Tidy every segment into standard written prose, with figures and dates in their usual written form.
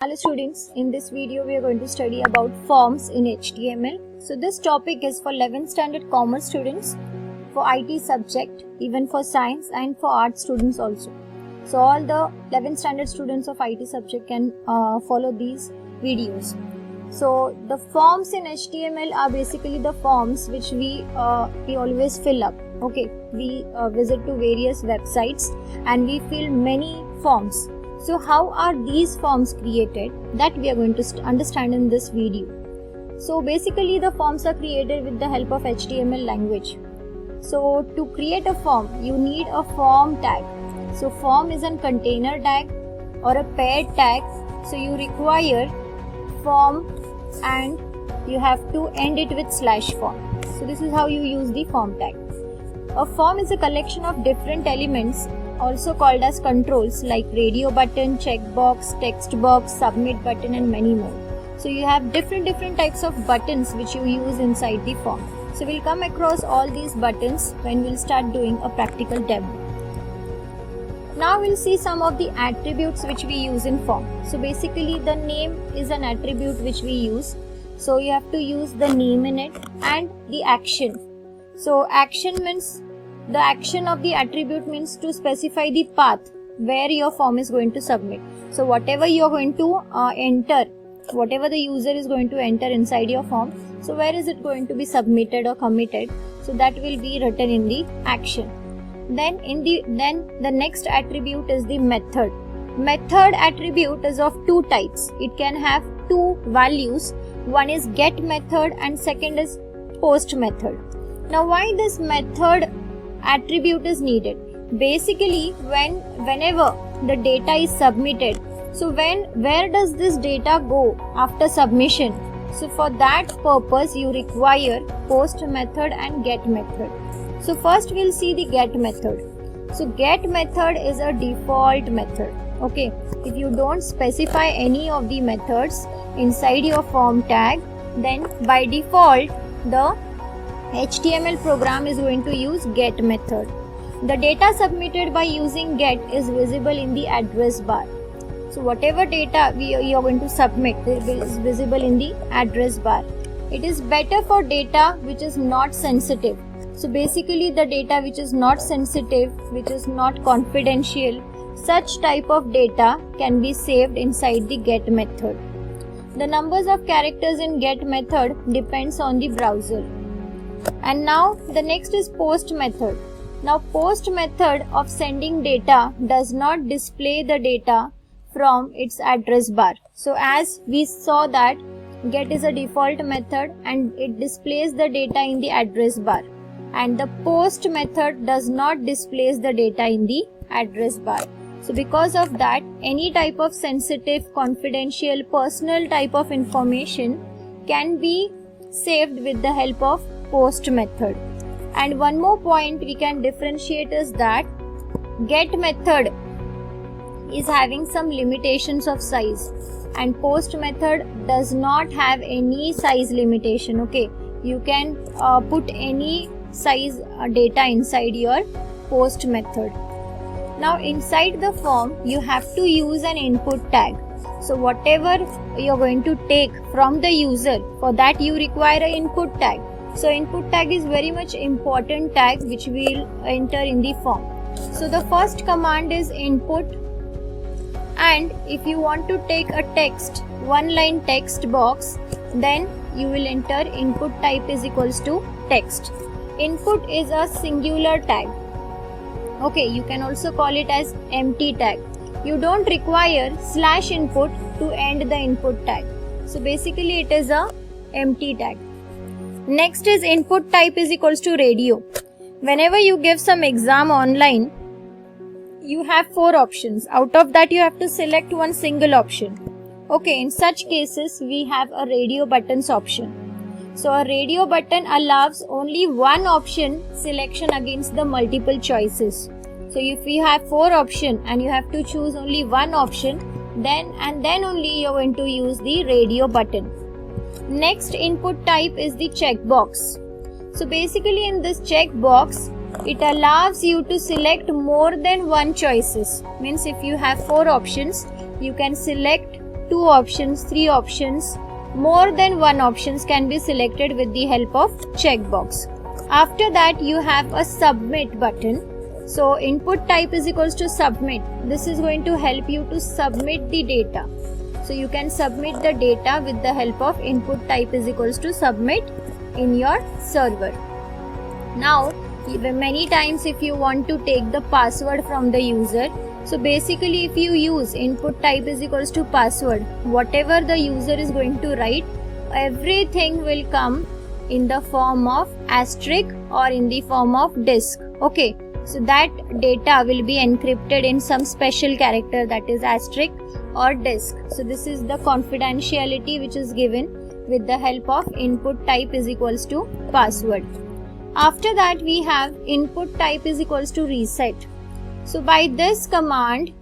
Hello students, in this video we are going to study about forms in HTML. So this topic is for 11th standard commerce students, for IT subject, even for science and for art students also. So all the 11th standard students of IT subject can follow these videos. So the forms in HTML are basically the forms which we always fill up. Okay, we visit to various websites and we fill many forms. So how are these forms created? That we are going to understand in this video. So basically the forms are created with the help of HTML language. So to create a form, you need a form tag. So form is a container tag or a paired tag. So you require form and you have to end it with /form. So this is how you use the form tag. A form is a collection of different elements, also called as controls, like radio button, checkbox, text box, submit button and many more. So you have different types of buttons which you use inside the form. So we'll come across all these buttons when we'll start doing a practical demo. Now we'll see some of the attributes which we use in form. So basically the name is an attribute which we use. So you have to use the name in it, and the action. So action means the action of the attribute means to specify the path where your form is going to submit. So whatever you are going to enter, whatever the user is going to enter inside your form, so where is it going to be submitted or committed? So that will be written in the action. Then the next attribute is the method. Method attribute is of two types. It can have two values. One is get method and second is post method. Now why this method attribute is needed? Basically whenever the data is submitted, so where does this data go after submission? So for that purpose you require post method and get method. So first we'll see the get method. So get method is a default method. Okay, if you don't specify any of the methods inside your form tag, then by default the HTML program is going to use get method. The data submitted by using get is visible in the address bar. So whatever data you are going to submit is visible in the address bar. It is better for data which is not sensitive. So basically the data which is not sensitive, which is not confidential, such type of data can be saved inside the get method. The numbers of characters in get method depends on the browser. And now the next is post method. Now post method of sending data does not display the data from its address bar. So as we saw that get is a default method and it displays the data in the address bar, and the post method does not displays the data in the address bar. So because of that, any type of sensitive, confidential, personal type of information can be saved with the help of post method. And one more point we can differentiate is that get method is having some limitations of size and post method does not have any size limitation. Okay, you can put any size data inside your post method. Now inside the form you have to use an input tag. So whatever you are going to take from the user, for that you require an input tag. So input tag is very much important tag which we will enter in the form. So the first command is input, and if you want to take a text, one line text box, then you will enter input type is equals to text. Input is a singular tag. Okay, you can also call it as empty tag. You don't require /input to end the input tag. So basically it is a empty tag. Next is input type is equals to radio. Whenever you give some exam online, you have 4 options. Out of that you have to select one single option. Okay, in such cases we have a radio buttons option. So a radio button allows only one option selection against the multiple choices. So if you have 4 options and you have to choose only one option, then only you are going to use the radio button. Next input type is the checkbox. So basically in this checkbox, it allows you to select more than one choices. Means if you have 4 options, you can select 2 options, 3 options, more than 1 options can be selected with the help of checkbox. After that you have a submit button. So input type is equals to submit. This is going to help you to submit the data. So you can submit the data with the help of input type is equals to submit in your server. Now many times if you want to take the password from the user, so basically if you use input type is equals to password, whatever the user is going to write, everything will come in the form of asterisk or in the form of disk. Okay, so that data will be encrypted in some special character, that is asterisk or disk. So this is the confidentiality which is given with the help of input type is equals to password. After that we have input type is equals to reset. So by this command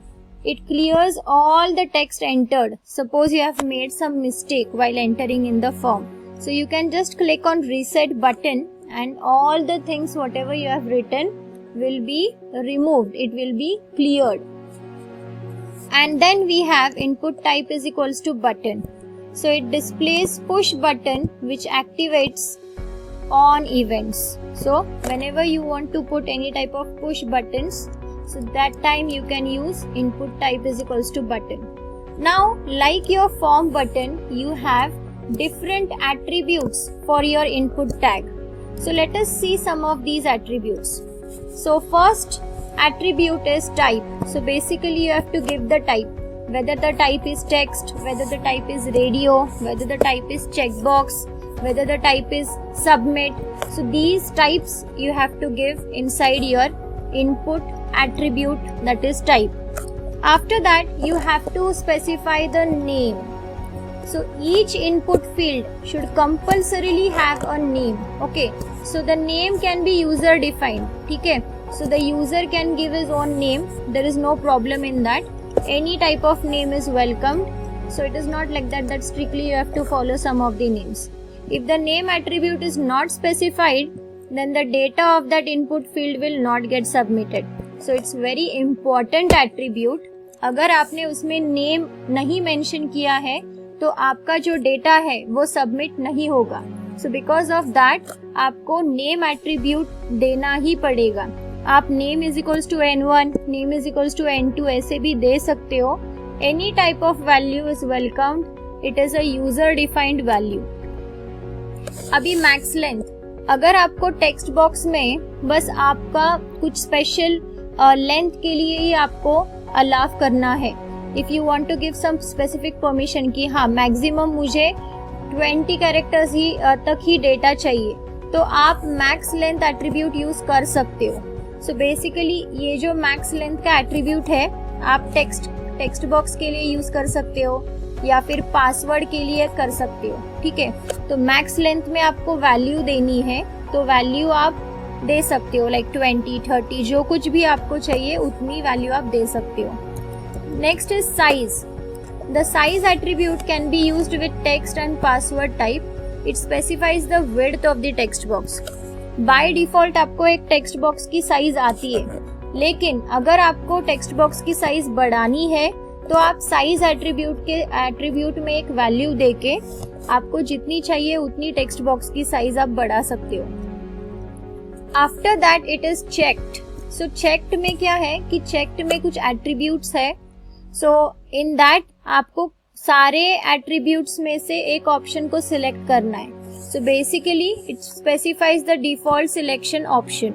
it clears all the text entered. Suppose you have made some mistake while entering in the form, so you can just click on reset button and all the things whatever you have written will be removed, it will be cleared. And then we have input type is equals to button. So it displays push button which activates on events. So whenever you want to put any type of push buttons, so that time you can use input type is equals to button. Now like your form button, you have different attributes for your input tag. So let us see some of these attributes. So first attribute is type. So basically you have to give the type, whether the type is text, whether the type is radio, whether the type is checkbox, whether the type is submit. So these types you have to give inside your input attribute, that is type. After that you have to specify the name. So each input field should compulsorily have a name. Okay, so the name can be user defined. Okay, so the user can give his own name, there is no problem in that. Any type of name is welcomed. So it is not like that strictly you have to follow some of the names. If the name attribute is not specified, then the data of that input field will not get submitted. So it's very important attribute. अगर आपने उसमें name नहीं mention किया है तो आपका जो data है वो सबमिट नहीं होगा. सो बिकॉज ऑफ दैट आपको नेम एट्रीब्यूट देना ही पड़ेगा. आप name is equals to n1, name is equals to n2 ऐसे भी दे सकते हो. Any type of value is welcomed, it is a user defined value. अभी मैक्स लेंथ, अगर आपको टेक्स्ट बॉक्स में बस आपका कुछ स्पेशल लेंथ के लिए ही आपको अलाउ करना है, if you want to give some specific permission कि हाँ मैक्सिमम मुझे 20 कैरेक्टर्स ही तक ही डेटा चाहिए, तो आप मैक्स लेंथ एट्रीब्यूट यूज कर सकते हो. सो बेसिकली ये जो मैक्स लेंथ का एट्रीब्यूट है आप टेक्स्ट बॉक्स के लिए यूज कर सकते हो या फिर पासवर्ड के लिए कर सकते हो. ठीक है, तो मैक्स लेंथ में आपको वैल्यू देनी है तो वैल्यू आप दे सकते हो, लाइक 20, 30 जो कुछ भी आपको चाहिए उतनी वैल्यू आप दे सकते हो. Next is size. The size attribute can be used with text and password type. It specifies the width of the text box. By default आपको एक टेक्स्ट बॉक्स की साइज आती है, लेकिन अगर आपको टेक्स्ट बॉक्स की साइज बढ़ानी है तो आप साइज एट्रीब्यूट में एक वैल्यू देके आपको जितनी चाहिए उतनी टेक्स्ट बॉक्स की साइज आप बढ़ा सकते हो. After that it is checked. So checked में क्या है कि चेक्ड में कुछ एट्रीब्यूट्स है. सो इन दैट आपको सारे एट्रीब्यूट्स में से एक ऑप्शन को सिलेक्ट करना है. So basically it specifies the default selection option.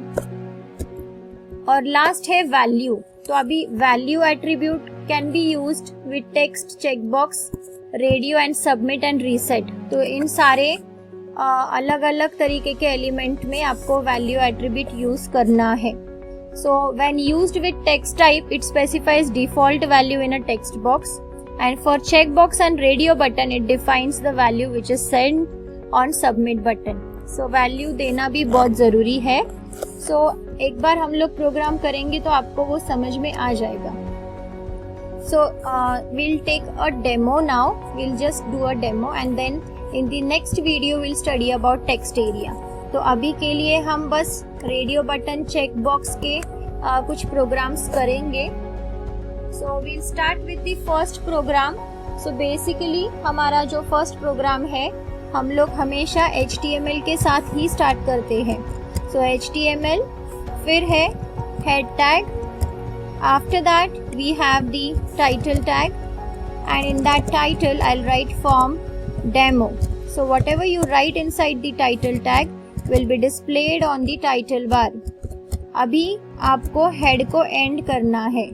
और लास्ट है वैल्यू. तो अभी value attribute can be used with text, checkbox, radio and submit and reset. तो इन सारे अलग अलग तरीके के एलिमेंट में आपको वैल्यू एट्रीब्यूट यूज करना है. So when used with text type, it specifies default value in a text box, and for checkbox and radio button, it defines the value which is sent on submit button. So value देना भी बहुत ज़रूरी है. So एक बार हम लोग programme करेंगे तो आपको वो समझ में आ जाएगा. So we'll take a demo now. We'll just do a demo and then in the next video we'll study about text area. तो अभी के लिए हम बस रेडियो बटन, चेक बॉक्स के कुछ प्रोग्राम्स करेंगे. So we'll start with the first program so basically हमारा जो फर्स्ट प्रोग्राम है, हम लोग हमेशा HTML के साथ ही स्टार्ट करते हैं. सो HTML, फिर है head tag, after that we have the title tag, and in that title I'll write form demo. So whatever you write inside the title tag will be displayed on the title bar. अभी आपको head को end करना है.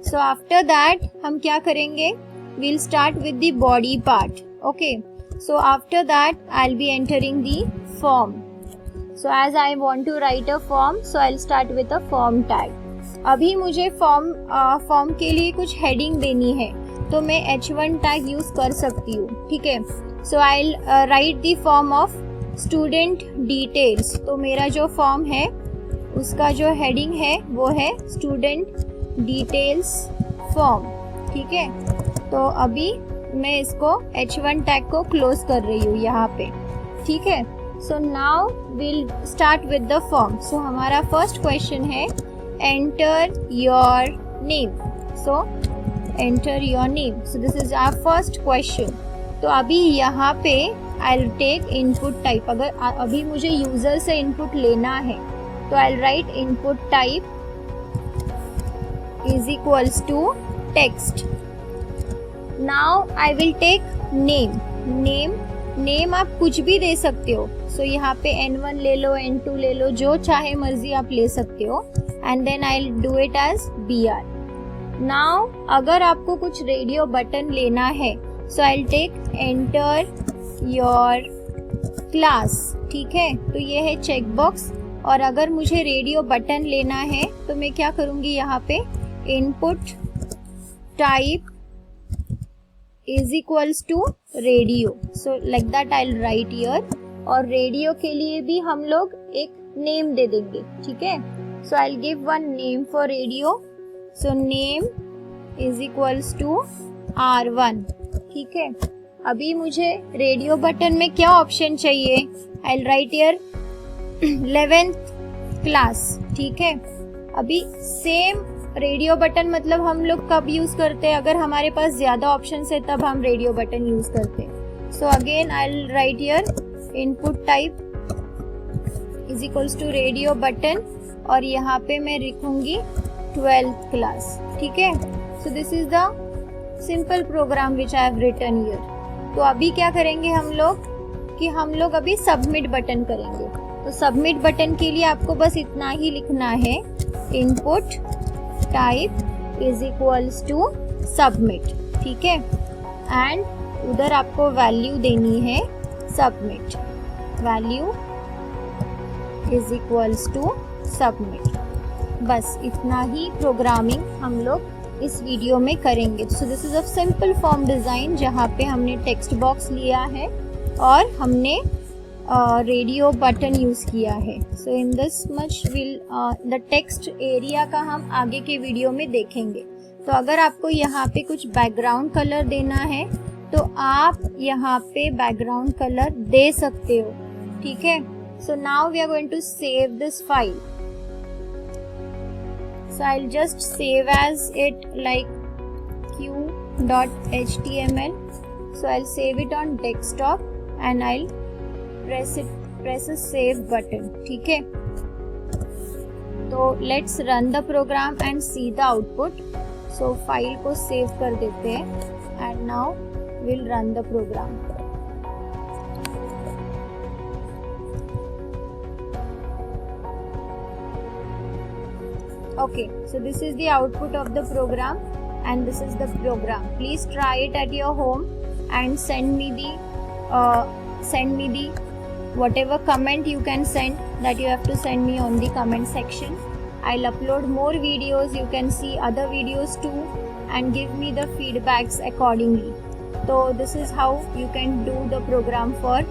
So after that हम क्या करेंगे? We'll start with the body part. Okay. So after that I'll be entering the form. So as I want to write a form, so I'll start with a form tag. अभी मुझे form के लिए कुछ heading देनी है, तो मैं H1 tag use कर सकती हूँ. ठीक है. So I write the form of student details. तो मेरा जो फॉर्म है उसका जो हेडिंग है वो है स्टूडेंट डिटेल्स फॉर्म. ठीक है. तो अभी मैं इसको H1 टैग को क्लोज कर रही हूँ यहाँ पे. ठीक है. So now will start with the form. So हमारा फर्स्ट क्वेश्चन है enter your name. So enter your name. So this is our first question. तो अभी यहाँ पे I'll take input type. अगर अभी मुझे यूजर से इनपुट लेना है तो I'll write input type is equals to text. Now I will take name. name आप कुछ भी दे सकते हो. So यहाँ पे N1 ले लो, N2 ले लो, जो चाहे मर्जी आप ले सकते हो. And then I'll do it as BR. Now अगर आपको कुछ रेडियो बटन लेना है, so I will take enter your class. ठीक है. तो ये है चेक बॉक्स. और अगर मुझे रेडियो बटन लेना है तो मैं क्या करूँगी, यहाँ पे input type is equals to radio. So like that I will write here. और रेडियो के लिए भी हम लोग एक नेम दे देंगे. ठीक है. So I will give one name for radio. So name is equals to R1. ठीक है. अभी मुझे रेडियो बटन में क्या ऑप्शन चाहिए? I'll write here 11th class. ठीक है. अभी सेम रेडियो बटन मतलब हम लोग कब यूज करते हैं? अगर हमारे पास ज्यादा ऑप्शन है तब हम रेडियो बटन यूज करते हैं. So again I'll write here input type is equals to radio button और यहाँ पे मैं लिखूंगी 12th क्लास. ठीक है. So this is the simple program which I have written here. तो अभी क्या करेंगे हम लोग अभी सबमिट बटन करेंगे. तो सबमिट बटन के लिए आपको बस इतना ही लिखना है, input type is equals to submit. ठीक है. एंड उधर आपको वैल्यू देनी है submit. Value is equals to submit. बस इतना ही प्रोग्रामिंग हम लोग इस वीडियो में करेंगे. सो this is a simple form design जहाँ पे हमने टेक्स्ट बॉक्स लिया है और हमने रेडियो बटन यूज़ किया है. So in this much will the text area का हम आगे के वीडियो में देखेंगे. तो अगर आपको यहाँ पे कुछ बैकग्राउंड कलर देना है तो आप यहाँ पे बैकग्राउंड कलर दे सकते हो. ठीक है. So now we are going to save this file. So I'll just save as it like q.html. So I'll save it on desktop and I'll press a save button. ठीक है. तो let's run the program and see the output. So file को save कर देते हैं and now we'll run the program. Okay, so this is the output of the program and this is the program. Please try it at your home and send me the whatever comment you can send, that you have to send me on the comment section. I'll upload more videos. You can see other videos too and give me the feedbacks accordingly. So this is how you can do the program for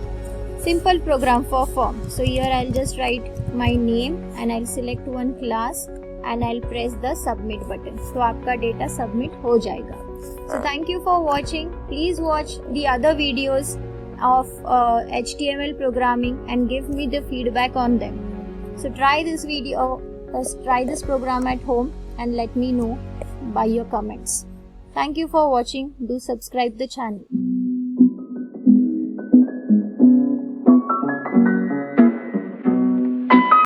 simple program for form. So here I'll just write my name and I'll select one class and I'll press the submit button. तो आपका data submit हो जाएगा. So thank you for watching. Please watch the other videos of HTML programming and give me the feedback on them. So try this program at home and let me know by your comments. Thank you for watching. Do subscribe the channel.